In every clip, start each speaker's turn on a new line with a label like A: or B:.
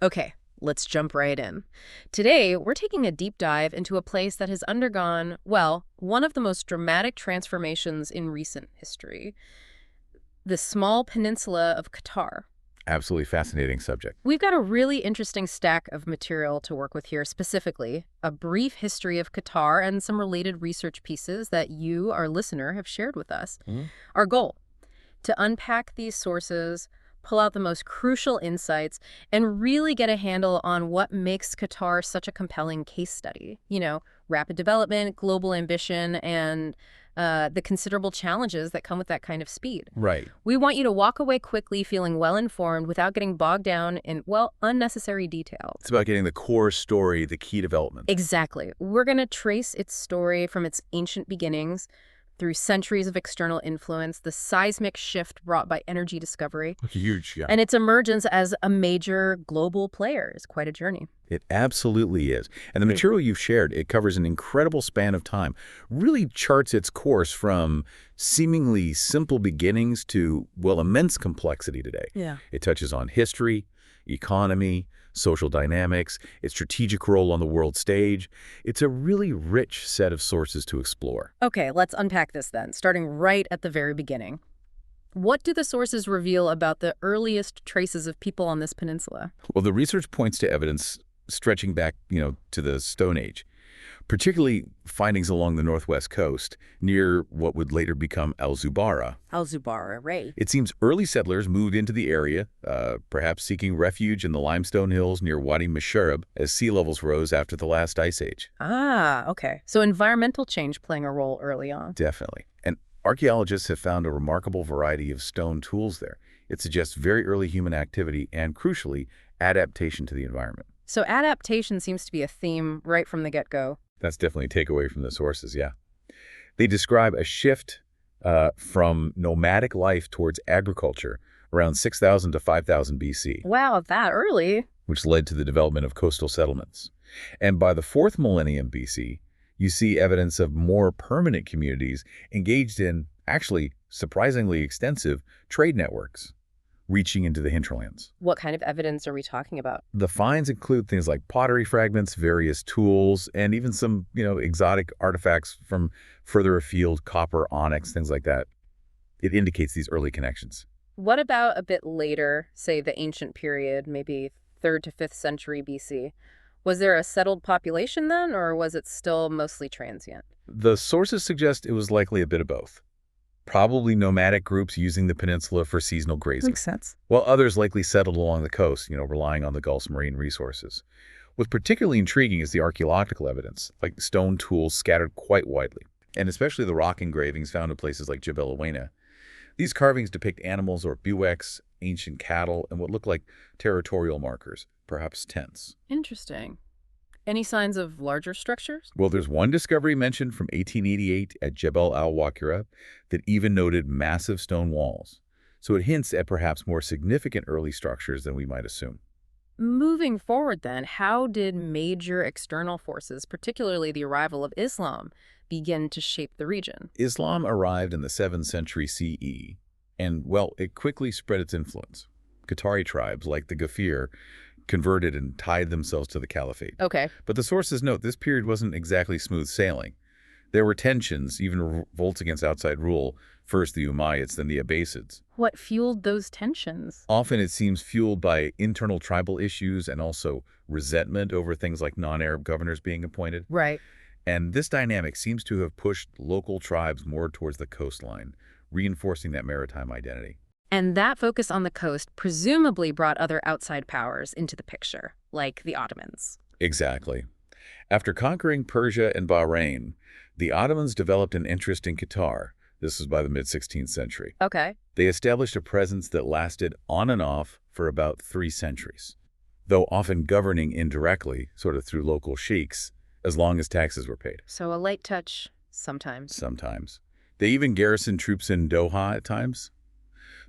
A: Okay, let's jump right in. Today, we're taking a deep dive into a place that has undergone, well, one of the most dramatic transformations in recent history, the small peninsula of Qatar.
B: Absolutely fascinating subject.
A: We've got a really interesting stack of material to work with here, specifically a brief history of Qatar and some related research pieces that you, our listener, have shared with us.
B: Mhm.
A: Our goal, to unpack these sources, pull out the most crucial insights, and really get a handle on what makes Qatar such a compelling case study. Rapid development, global ambition, and the considerable challenges that come with that kind of speed.
B: Right.
A: We want you to walk away quickly feeling well-informed without getting bogged down in, well, unnecessary details.
B: It's about getting the core story, the key developments.
A: Exactly. We're going to trace its story from its ancient beginnings through centuries of external influence, the seismic shift brought by energy discovery,
B: Huge, yeah.
A: and its emergence as a major global player is quite a journey.
B: It absolutely is. And the material you've shared, it covers an incredible span of time, really charts its course from seemingly simple beginnings to, well, immense complexity today.
A: Yeah.
B: It touches on history, economy, social dynamics, its strategic role on the world stage. It's a really rich set of sources to explore.
A: Okay, let's unpack this then, starting right at the very beginning. What do the sources reveal about the earliest traces of people on this peninsula?
B: Well, the research points to evidence stretching back, to the Stone Age, particularly findings along the northwest coast near what would later become Al-Zubara.
A: Al-Zubara, right.
B: It seems early settlers moved into the area, perhaps seeking refuge in the limestone hills near Wadi Musharrab as sea levels rose after the last ice age.
A: Ah, okay. So environmental change playing a role early on.
B: Definitely. And archaeologists have found a remarkable variety of stone tools there. It suggests very early human activity and, crucially, adaptation to the environment.
A: So adaptation seems to be a theme right from the get-go.
B: That's definitely a takeaway from the sources, yeah. They describe a shift from nomadic life towards agriculture around 6,000 to 5,000 BC,
A: Wow, that early?
B: which led to the development of coastal settlements. And by the 4th millennium BC, you see evidence of more permanent communities engaged in, actually, surprisingly extensive trade networks reaching into the hinterlands.
A: What kind of evidence are we talking about?
B: The finds include things like pottery fragments, various tools, and even some, exotic artifacts from further afield, copper, onyx, things like that. It indicates these early connections.
A: What about a bit later, say the ancient period, maybe 3rd to 5th century BC? Was there a settled population then, or was it still mostly transient?
B: The sources suggest it was likely a bit of both. Probably nomadic groups using the peninsula for seasonal grazing,
A: Makes sense.
B: while others likely settled along the coast, relying on the Gulf's marine resources. What's particularly intriguing is the archaeological evidence, like stone tools scattered quite widely, and especially the rock engravings found in places like Jebel Awena. These carvings depict animals or bivouacs, ancient cattle, and what look like territorial markers, perhaps tents.
A: Interesting. Any signs of larger structures?
B: Well, there's one discovery mentioned from 1888 at Jebel al-Wakira that even noted massive stone walls. So it hints at perhaps more significant early structures than we might assume.
A: Moving forward then, how did major external forces, particularly the arrival of Islam, begin to shape the region?
B: Islam arrived in the 7th century CE, and, well, it quickly spread its influence. Qatari tribes, like the Ghafir, converted and tied themselves to the caliphate.
A: Okay.
B: But the sources note this period wasn't exactly smooth sailing. There were tensions, even revolts against outside rule, first the Umayyads, then the Abbasids.
A: What fueled those tensions?
B: Often it seems fueled by internal tribal issues and also resentment over things like non-Arab governors being appointed.
A: Right.
B: And this dynamic seems to have pushed local tribes more towards the coastline, reinforcing that maritime identity.
A: And that focus on the coast presumably brought other outside powers into the picture, like the Ottomans.
B: Exactly. After conquering Persia and Bahrain, the Ottomans developed an interest in Qatar. This was by the mid-16th century.
A: Okay.
B: They established a presence that lasted on and off for about 3 centuries, though often governing indirectly, sort of through local sheiks, as long as taxes were paid.
A: So a light touch sometimes.
B: Sometimes. They even garrisoned troops in Doha at times.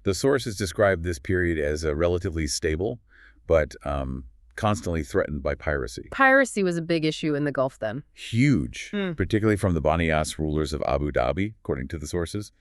B: The sources describe this period as a relatively stable, but constantly threatened by piracy.
A: Piracy was a big issue in the Gulf then.
B: Huge, particularly from the Bani Yas rulers of Abu Dhabi, according to the sources.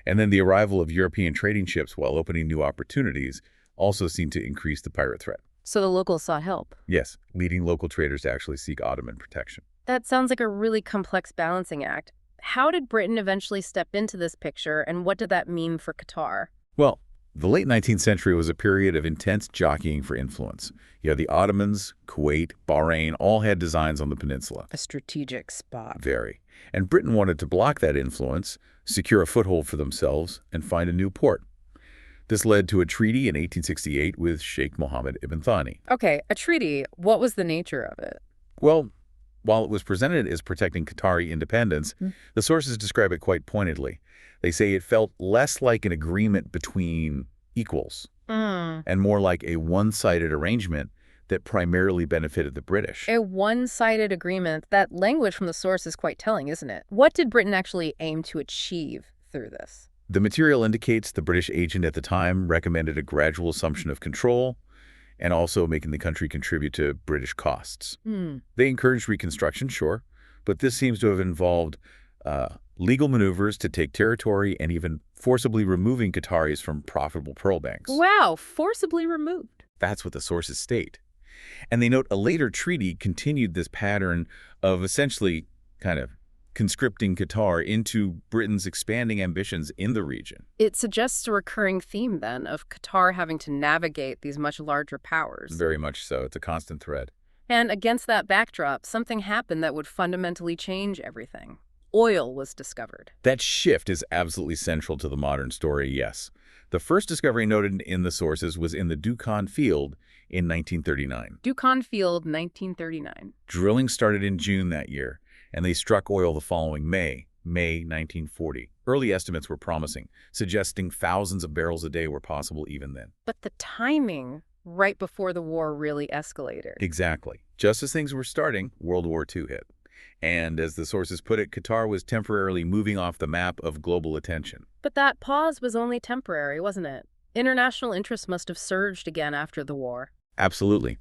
B: And then the arrival of European trading ships while opening new opportunities also seemed to increase the pirate threat.
A: So the locals sought help.
B: Yes, leading local traders to actually seek Ottoman protection.
A: That sounds like a really complex balancing act. How did Britain eventually step into this picture, and what did that mean for Qatar?
B: Well, the late 19th century was a period of intense jockeying for influence. You had the Ottomans, Kuwait, Bahrain all had designs on the peninsula.
A: A strategic spot.
B: Very. And Britain wanted to block that influence, secure a foothold for themselves, and find a new port. This led to a treaty in 1868 with Sheikh Mohammed ibn Thani.
A: Okay, a treaty. What was the nature of it?
B: Well, while it was presented as protecting Qatari independence, the sources describe it quite pointedly. They say it felt less like an agreement between equals and more like a one-sided arrangement that primarily benefited the British.
A: A one-sided agreement. That language from the source is quite telling, isn't it? What did Britain actually aim to achieve through this?
B: The material indicates the British agent at the time recommended a gradual assumption of control and also making the country contribute to British costs. They encouraged reconstruction, sure, but this seems to have involved legal maneuvers to take territory and even forcibly removing Qataris from profitable pearl banks.
A: Wow, forcibly removed.
B: That's what the sources state. And they note a later treaty continued this pattern of essentially kind of conscripting Qatar into Britain's expanding ambitions in the region.
A: It suggests a recurring theme, then, of Qatar having to navigate these much larger powers.
B: Very much so. It's a constant thread.
A: And against that backdrop, something happened that would fundamentally change everything. Oil was discovered.
B: That shift is absolutely central to the modern story, yes. The first discovery noted in the sources was in the Dukan field in 1939.
A: Dukan Field, 1939.
B: Drilling started in June that year, and they struck oil the following May 1940. Early estimates were promising, suggesting thousands of barrels a day were possible even then.
A: But the timing, right before the war really escalated.
B: Exactly. Just as things were starting, World War II hit. And as the sources put it, Qatar was temporarily moving off the map of global attention.
A: But that pause was only temporary, wasn't it? International interest must have surged again after the war.
B: Absolutely.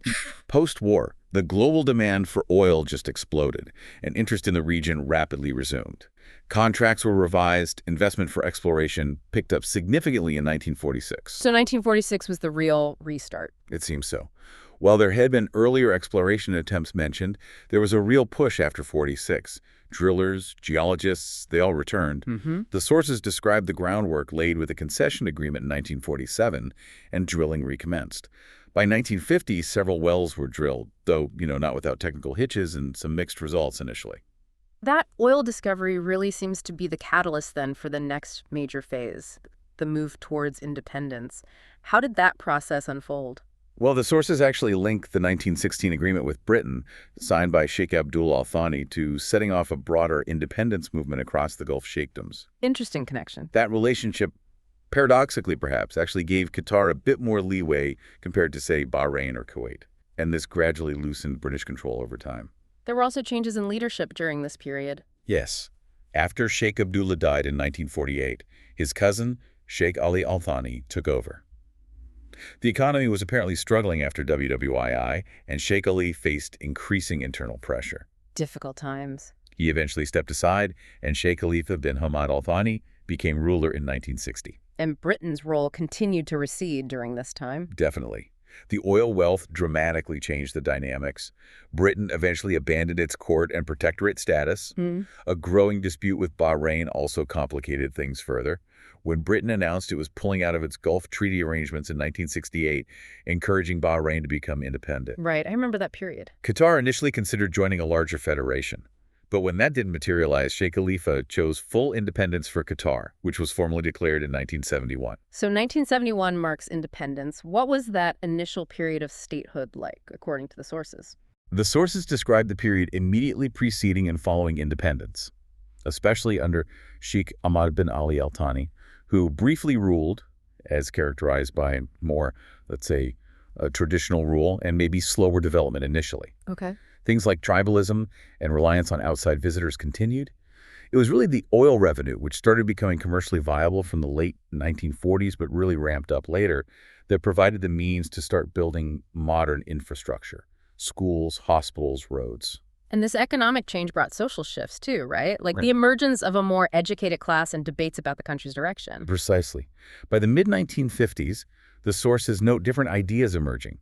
B: Post-war, the global demand for oil just exploded, and interest in the region rapidly resumed. Contracts were revised, investment for exploration picked up significantly in 1946.
A: So 1946 was the real restart.
B: It seems so. While there had been earlier exploration attempts mentioned, there was a real push after 46. Drillers, geologists, they all returned. The sources described the groundwork laid with a concession agreement in 1947, and drilling recommenced. By 1950, several wells were drilled, though, not without technical hitches and some mixed results initially.
A: That oil discovery really seems to be the catalyst then for the next major phase, the move towards independence. How did that process unfold?
B: Well, the sources actually link the 1916 agreement with Britain, signed by Sheikh Abdul Al-Thani, to setting off a broader independence movement across the Gulf sheikdoms.
A: Interesting connection.
B: That relationship, paradoxically perhaps, actually gave Qatar a bit more leeway compared to, say, Bahrain or Kuwait. And this gradually loosened British control over time.
A: There were also changes in leadership during this period.
B: Yes. After Sheikh Abdullah died in 1948, his cousin, Sheikh Ali Al-Thani, took over. The economy was apparently struggling after WWII, and Sheikh Ali faced increasing internal pressure.
A: Difficult times.
B: He eventually stepped aside, and Sheikh Khalifa bin Hamad Al-Thani became ruler in 1960.
A: And Britain's role continued to recede during this time.
B: Definitely. The oil wealth dramatically changed the dynamics. Britain eventually abandoned its court and protectorate status. A growing dispute with Bahrain also complicated things further. When Britain announced it was pulling out of its Gulf Treaty arrangements in 1968, encouraging Bahrain to become independent.
A: Right, I remember that period.
B: Qatar initially considered joining a larger federation. But when that didn't materialize, Sheikh Khalifa chose full independence for Qatar, which was formally declared in 1971.
A: So 1971 marks independence. What was that initial period of statehood like, according to the sources?
B: The sources describe the period immediately preceding and following independence, especially under Sheikh Ahmad bin Ali Al-Thani, who briefly ruled, as characterized by more, let's say, a traditional rule and maybe slower development initially.
A: Okay.
B: Things like tribalism and reliance on outside visitors continued. It was really the oil revenue, which started becoming commercially viable from the late 1940s but really ramped up later, that provided the means to start building modern infrastructure, schools, hospitals, roads.
A: And this economic change brought social shifts too, right? Like the emergence of a more educated class and debates about the country's direction.
B: Precisely. By the mid-1950s, the sources note different ideas emerging.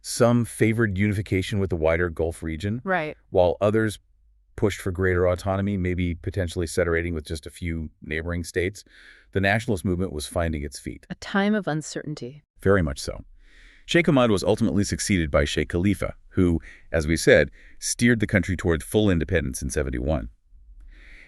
B: Some favored unification with the wider Gulf region,
A: Right.
B: while others pushed for greater autonomy, maybe potentially separating with just a few neighboring states. The nationalist movement was finding its feet.
A: A time of uncertainty.
B: Very much so. Sheikh Ahmad was ultimately succeeded by Sheikh Khalifa, who, as we said, steered the country toward full independence in '71.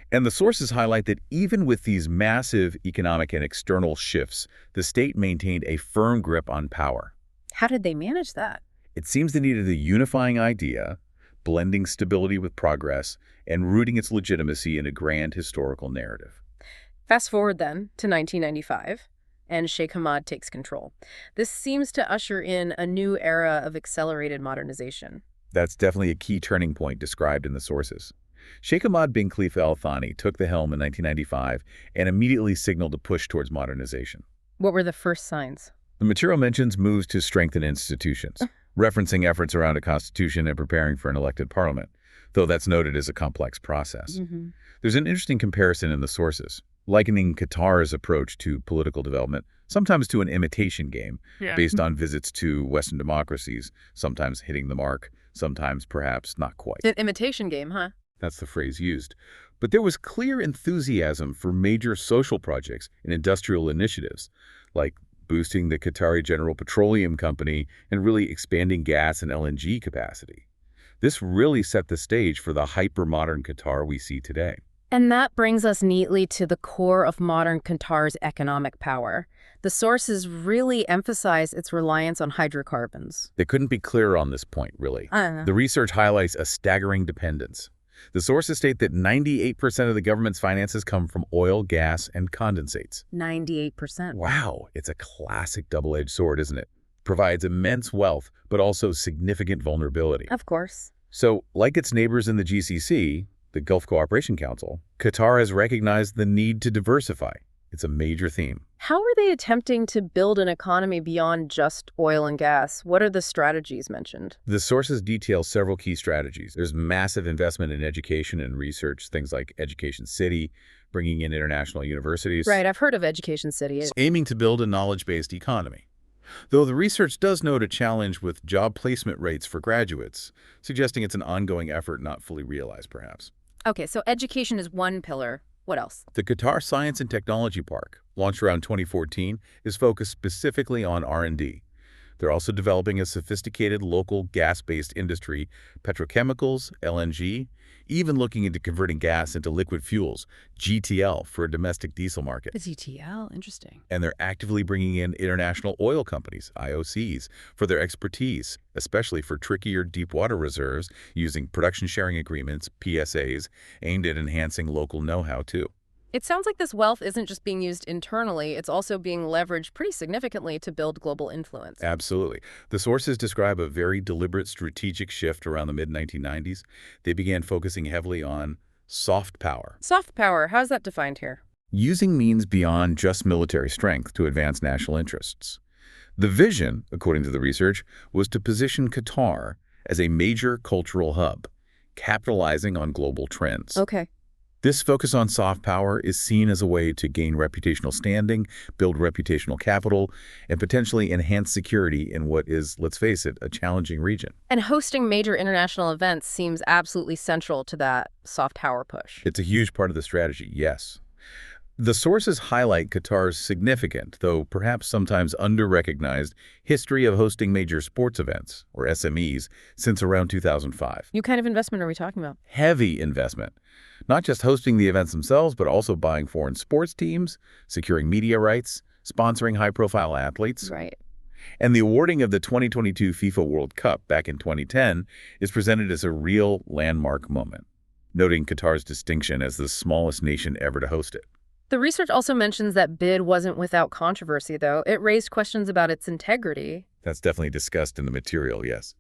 B: And the sources highlight that even with these massive economic and external shifts, the state maintained a firm grip on power.
A: How did they manage that?
B: It seems they needed a unifying idea, blending stability with progress, and rooting its legitimacy in a grand historical narrative.
A: Fast forward then to 1995, and Sheikh Hamad takes control. This seems to usher in a new era of accelerated modernization.
B: That's definitely a key turning point described in the sources. Sheikh Ahmad bin Khalifa Al Thani took the helm in 1995 and immediately signaled a push towards modernization.
A: What were the first signs?
B: The material mentions moves to strengthen institutions, referencing efforts around a constitution and preparing for an elected parliament, though that's noted as a complex process. There's an interesting comparison in the sources, likening Qatar's approach to political development, sometimes to an imitation game, based on visits to Western democracies, sometimes hitting the mark, sometimes perhaps not quite.
A: An imitation game, huh?
B: That's the phrase used. But there was clear enthusiasm for major social projects and industrial initiatives, like boosting the Qatari General Petroleum Company and really expanding gas and LNG capacity. This really set the stage for the hyper-modern Qatar we see today.
A: And that brings us neatly to the core of modern Qatar's economic power. The sources really emphasize its reliance on hydrocarbons.
B: They couldn't be clearer on this point, really.
A: Uh.
B: The research highlights a staggering dependence. The sources state that 98% of the government's finances come from oil, gas, and condensates.
A: 98%.
B: Wow, it's a classic double-edged sword, isn't it? Provides immense wealth, but also significant vulnerability.
A: Of course.
B: So, like its neighbors in the GCC, the Gulf Cooperation Council, Qatar has recognized the need to diversify. It's a major theme.
A: How are they attempting to build an economy beyond just oil and gas? What are the strategies mentioned?
B: The sources detail several key strategies. There's massive investment in education and research, things like Education City, bringing in international universities.
A: Right, I've heard of Education City.
B: Aiming to build a knowledge-based economy. Though the research does note a challenge with job placement rates for graduates, suggesting it's an ongoing effort not fully realized, perhaps.
A: Okay, so education is one pillar. What else?
B: The Qatar Science and Technology Park, launched around 2014, is focused specifically on R&D. They're also developing a sophisticated local gas-based industry, petrochemicals, LNG, even looking into converting gas into liquid fuels, GTL, for a domestic diesel market.
A: The GTL, interesting.
B: And they're actively bringing in international oil companies, IOCs, for their expertise, especially for trickier deep-water reserves, using production sharing agreements, PSAs, aimed at enhancing local know-how, too.
A: It sounds like this wealth isn't just being used internally, it's also being leveraged pretty significantly to build global influence.
B: Absolutely. The sources describe a very deliberate strategic shift around the mid-1990s. They began focusing heavily on soft power.
A: Soft power, how's that defined here?
B: Using means beyond just military strength to advance national interests. The vision, according to the research, was to position Qatar as a major cultural hub, capitalizing on global trends.
A: Okay.
B: This focus on soft power is seen as a way to gain reputational standing, build reputational capital, and potentially enhance security in what is, let's face it, a challenging region.
A: And hosting major international events seems absolutely central to that soft power push.
B: It's a huge part of the strategy, yes. The sources highlight Qatar's significant, though perhaps sometimes under-recognized, history of hosting major sports events, or SMEs, since around 2005.
A: What kind of investment are we talking about?
B: Heavy investment. Not just hosting the events themselves, but also buying foreign sports teams, securing media rights, sponsoring high-profile athletes.
A: Right.
B: And the awarding of the 2022 FIFA World Cup back in 2010 is presented as a real landmark moment, noting Qatar's distinction as the smallest nation ever to host it.
A: The research also mentions that bid wasn't without controversy, though. It raised questions about its integrity.
B: That's definitely discussed in the material, yes.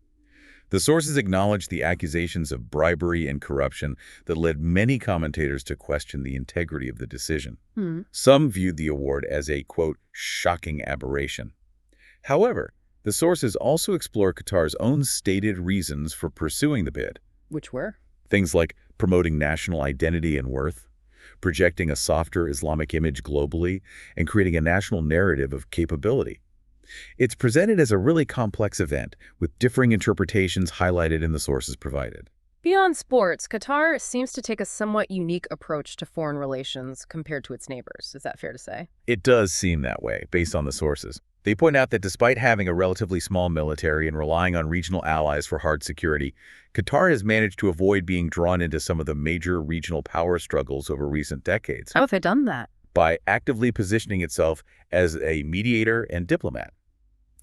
B: The sources acknowledge the accusations of bribery and corruption that led many commentators to question the integrity of the decision. Some viewed the award as a, quote, shocking aberration. However, the sources also explore Qatar's own stated reasons for pursuing the bid.
A: Which were?
B: Things like promoting national identity and worth, projecting a softer Islamic image globally, and creating a national narrative of capability. It's presented as a really complex event, with differing interpretations highlighted in the sources provided.
A: Beyond sports, Qatar seems to take a somewhat unique approach to foreign relations compared to its neighbors. Is that fair to say?
B: It does seem that way, based on the sources. They point out that despite having a relatively small military and relying on regional allies for hard security, Qatar has managed to avoid being drawn into some of the major regional power struggles over recent decades
A: How have they done that?
B: by actively positioning itself as a mediator and diplomat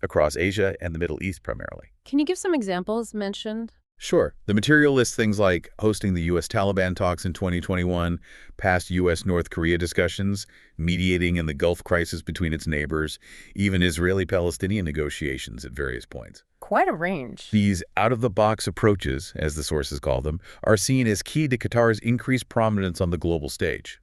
B: across Asia and the Middle East primarily.
A: Can you give some examples mentioned?
B: Sure. The material lists things like hosting the U.S. Taliban talks in 2021, past U.S.-North Korea discussions, mediating in the Gulf crisis between its neighbors, even Israeli-Palestinian negotiations at various points.
A: Quite a range.
B: These out-of-the-box approaches, as the sources call them, are seen as key to Qatar's increased prominence on the global stage.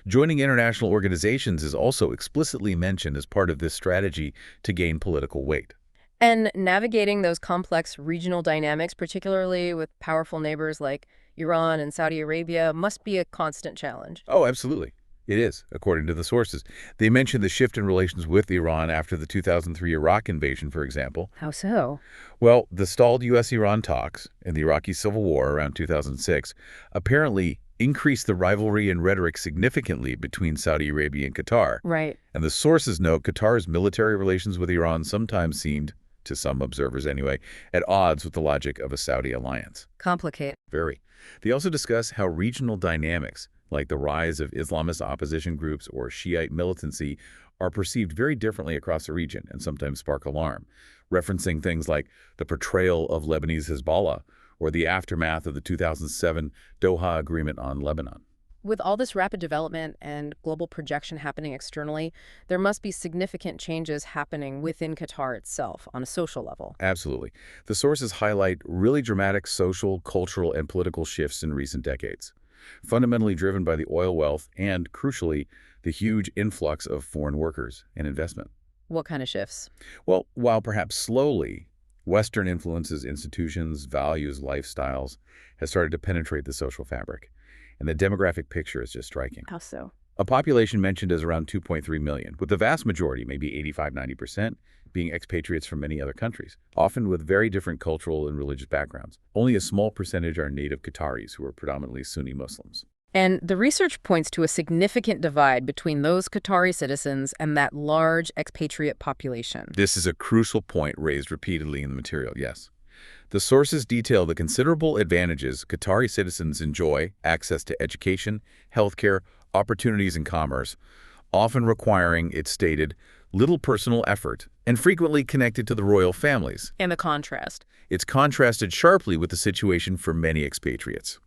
B: Joining international organizations is also explicitly mentioned as part of this strategy to gain political weight.
A: And navigating those complex regional dynamics, particularly with powerful neighbors like Iran and Saudi Arabia, must be a constant challenge.
B: Oh, absolutely. It is, according to the sources. They mention the shift in relations with Iran after the 2003 Iraq invasion, for example.
A: How so?
B: Well, the stalled U.S.-Iran talks and the Iraqi civil war around 2006 apparently increased the rivalry and rhetoric significantly between Saudi Arabia and Qatar.
A: Right.
B: And the sources note Qatar's military relations with Iran sometimes seemed, to some observers anyway, at odds with the logic of a Saudi alliance.
A: Complicated.
B: Very. They also discuss how regional dynamics, like the rise of Islamist opposition groups or Shiite militancy, are perceived very differently across the region and sometimes spark alarm, referencing things like the portrayal of Lebanese Hezbollah or the aftermath of the 2007 Doha Agreement on Lebanon.
A: With all this rapid development and global projection happening externally, there must be significant changes happening within Qatar itself on a social level.
B: Absolutely. The sources highlight really dramatic social, cultural, and political shifts in recent decades, fundamentally driven by the oil wealth and, crucially, the huge influx of foreign workers and investment.
A: What kind of shifts?
B: Well, while perhaps slowly, Western influences, institutions, values, lifestyles has started to penetrate the social fabric. And the demographic picture is just striking.
A: How so?
B: A population mentioned as around 2.3 million, with the vast majority, maybe 85–90%, being expatriates from many other countries, often with very different cultural and religious backgrounds. Only a small percentage are native Qataris, who are predominantly Sunni Muslims.
A: And the research points to a significant divide between those Qatari citizens and that large expatriate population.
B: This is a crucial point raised repeatedly in the material, yes. The sources detail the considerable advantages Qatari citizens enjoy: access to education, healthcare, opportunities in commerce, often requiring, it's stated, little personal effort, and frequently connected to the royal families.
A: And the contrast.
B: It's contrasted sharply with the situation for many expatriates.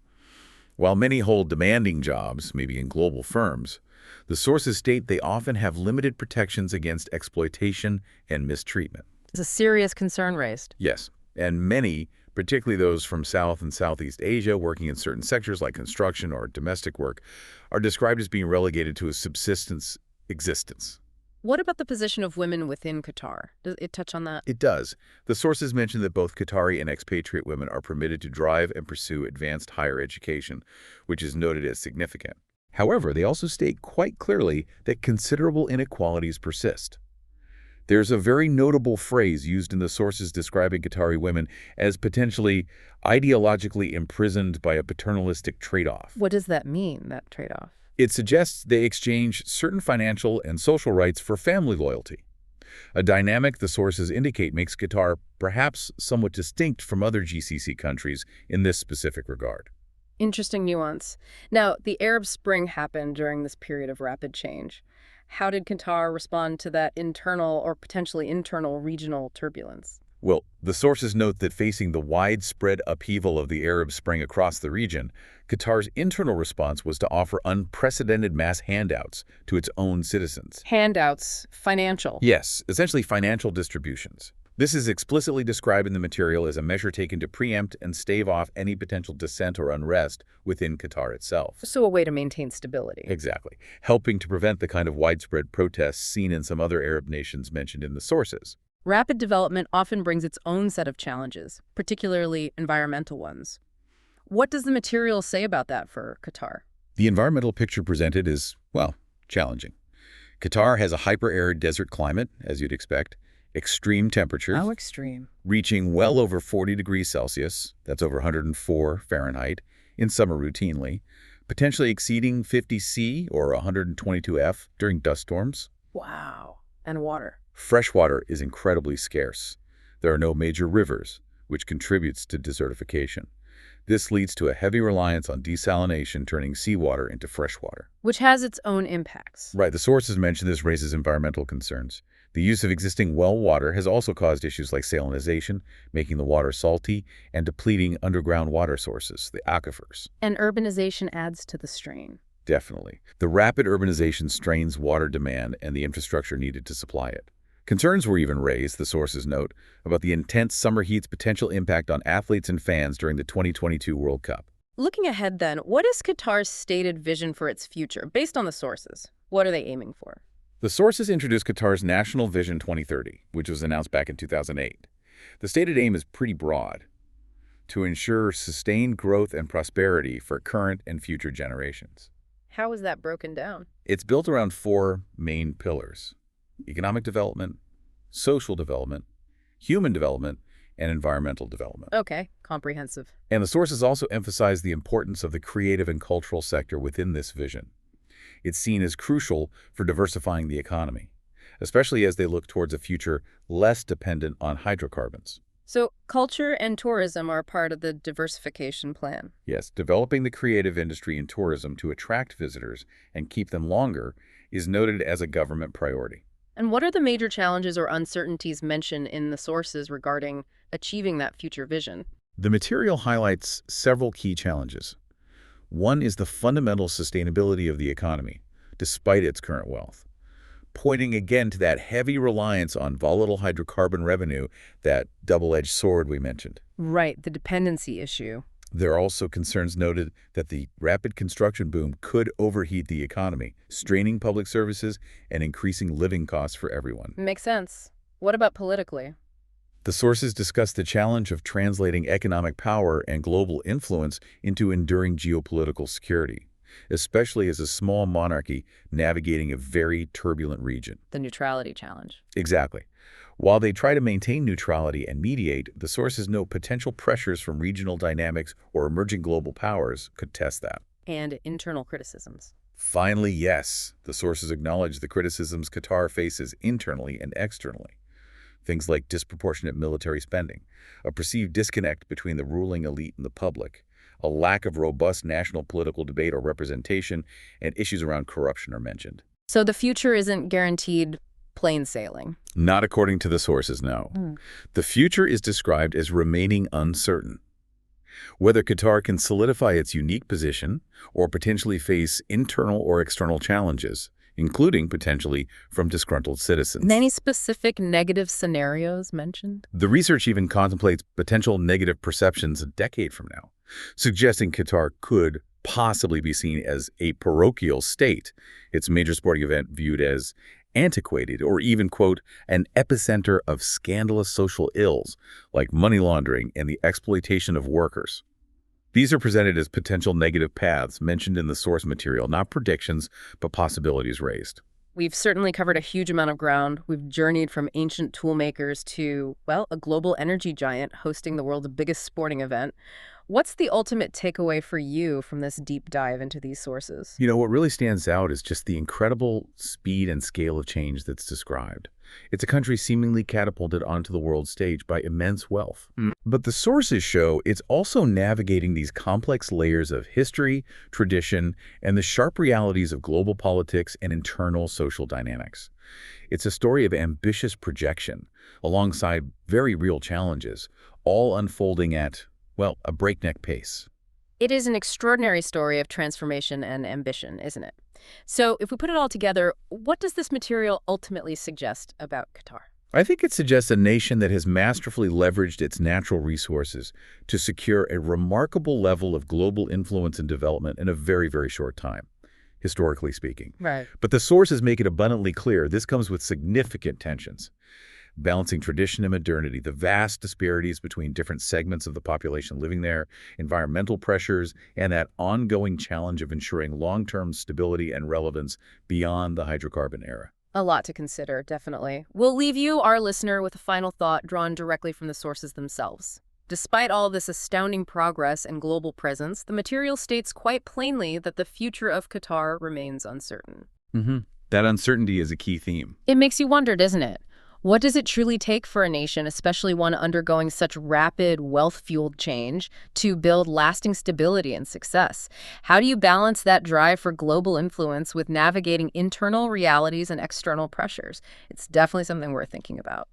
B: While many hold demanding jobs, maybe in global firms, the sources state they often have limited protections against exploitation and mistreatment.
A: It's a serious concern raised.
B: Yes. And many, particularly those from South and Southeast Asia working in certain sectors like construction or domestic work, are described as being relegated to a subsistence existence.
A: What about the position of women within Qatar? Does it touch on that?
B: It does. The sources mention that both Qatari and expatriate women are permitted to drive and pursue advanced higher education, which is noted as significant. However, they also state quite clearly that considerable inequalities persist. There's a very notable phrase used in the sources describing Qatari women as potentially ideologically imprisoned by a paternalistic trade-off.
A: What does that mean, that trade-off?
B: It suggests they exchange certain financial and social rights for family loyalty, a dynamic the sources indicate makes Qatar perhaps somewhat distinct from other GCC countries in this specific regard.
A: Interesting nuance. Now, the Arab Spring happened during this period of rapid change. How did Qatar respond to that internal or potentially internal regional turbulence?
B: Well, the sources note that facing the widespread upheaval of the Arab Spring across the region, Qatar's internal response was to offer unprecedented mass handouts to its own citizens.
A: Handouts, financial.
B: Yes, essentially financial distributions. This is explicitly described in the material as a measure taken to preempt and stave off any potential dissent or unrest within Qatar itself.
A: So a way to maintain stability.
B: Exactly, helping to prevent the kind of widespread protests seen in some other Arab nations mentioned in the sources.
A: Rapid development often brings its own set of challenges, particularly environmental ones. What does the material say about that for Qatar?
B: The environmental picture presented is, well, challenging. Qatar has a hyper-arid desert climate, as you'd expect. extreme temperatures,
A: How extreme?
B: reaching well over 40 degrees Celsius, that's over 104 Fahrenheit, in summer routinely, potentially exceeding 50 C or 122 F during dust storms.
A: Wow. And water.
B: Fresh water is incredibly scarce. There are no major rivers, which contributes to desertification. This leads to a heavy reliance on desalination, turning seawater into fresh water.
A: Which has its own impacts.
B: Right, the sources mentioned this raises environmental concerns. The use of existing well water has also caused issues like salinization, making the water salty, and depleting underground water sources, the aquifers.
A: And urbanization adds to the strain.
B: Definitely. The rapid urbanization strains water demand and the infrastructure needed to supply it. Concerns were even raised, the sources note, about the intense summer heat's potential impact on athletes and fans during the 2022 World Cup.
A: Looking ahead then, what is Qatar's stated vision for its future, based on the sources? What are they aiming for?
B: The sources introduced Qatar's National Vision 2030, which was announced back in 2008. The stated aim is pretty broad: to ensure sustained growth and prosperity for current and future generations.
A: How is that broken down?
B: It's built around four main pillars: economic development, social development, human development, and environmental development.
A: Okay, comprehensive.
B: And the sources also emphasize the importance of the creative and cultural sector within this vision. It's seen as crucial for diversifying the economy, especially as they look towards a future less dependent on hydrocarbons.
A: So culture and tourism are part of the diversification plan.
B: Yes, developing the creative industry and tourism to attract visitors and keep them longer is noted as a government priority.
A: And what are the major challenges or uncertainties mentioned in the sources regarding achieving that future vision?
B: The material highlights several key challenges. One is the fundamental sustainability of the economy, despite its current wealth, pointing again to that heavy reliance on volatile hydrocarbon revenue, that double-edged sword we mentioned.
A: Right, the dependency issue.
B: There are also concerns noted that the rapid construction boom could overheat the economy, straining public services and increasing living costs for everyone.
A: Makes sense. What about politically?
B: The sources discuss the challenge of translating economic power and global influence into enduring geopolitical security, especially as a small monarchy navigating a very turbulent region.
A: The neutrality challenge.
B: Exactly. While they try to maintain neutrality and mediate, the sources note potential pressures from regional dynamics or emerging global powers could test that.
A: And internal criticisms.
B: Finally, yes, the sources acknowledge the criticisms Qatar faces internally and externally. Things like disproportionate military spending, a perceived disconnect between the ruling elite and the public, a lack of robust national political debate or representation, and issues around corruption are mentioned.
A: So the future isn't guaranteed plain sailing.
B: Not according to the sources, no. The future is described as remaining uncertain. Whether Qatar can solidify its unique position or potentially face internal or external challenges, including potentially from disgruntled citizens.
A: Any specific negative scenarios mentioned?
B: The research even contemplates potential negative perceptions a decade from now, suggesting Qatar could possibly be seen as a parochial state, its major sporting event viewed as antiquated, or even, quote, an epicenter of scandalous social ills like money laundering and the exploitation of workers. These are presented as potential negative paths mentioned in the source material, not predictions, but possibilities raised.
A: We've certainly covered a huge amount of ground. We've journeyed from ancient toolmakers to, well, a global energy giant hosting the world's biggest sporting event. What's the ultimate takeaway for you from this deep dive into these sources?
B: You know, what really stands out is just the incredible speed and scale of change that's described. It's a country seemingly catapulted onto the world stage by immense wealth. But the sources show it's also navigating these complex layers of history, tradition, and the sharp realities of global politics and internal social dynamics. It's a story of ambitious projection, alongside very real challenges, all unfolding at, well, a breakneck pace.
A: It is an extraordinary story of transformation and ambition, isn't it? So if we put it all together, what does this material ultimately suggest about Qatar?
B: I think it suggests a nation that has masterfully leveraged its natural resources to secure a remarkable level of global influence and development in a very, very short time, historically speaking.
A: Right.
B: But the sources make it abundantly clear this comes with significant tensions. Balancing tradition and modernity, the vast disparities between different segments of the population living there, environmental pressures, and that ongoing challenge of ensuring long-term stability and relevance beyond the hydrocarbon era.
A: A lot to consider, definitely. We'll leave you, our listener, with a final thought drawn directly from the sources themselves. Despite all this astounding progress and global presence, the material states quite plainly that the future of Qatar remains uncertain.
B: Hmm. That uncertainty is a key theme.
A: It makes you wonder, doesn't it? What does it truly take for a nation, especially one undergoing such rapid, wealth-fueled change, to build lasting stability and success? How do you balance that drive for global influence with navigating internal realities and external pressures? It's definitely something worth thinking about.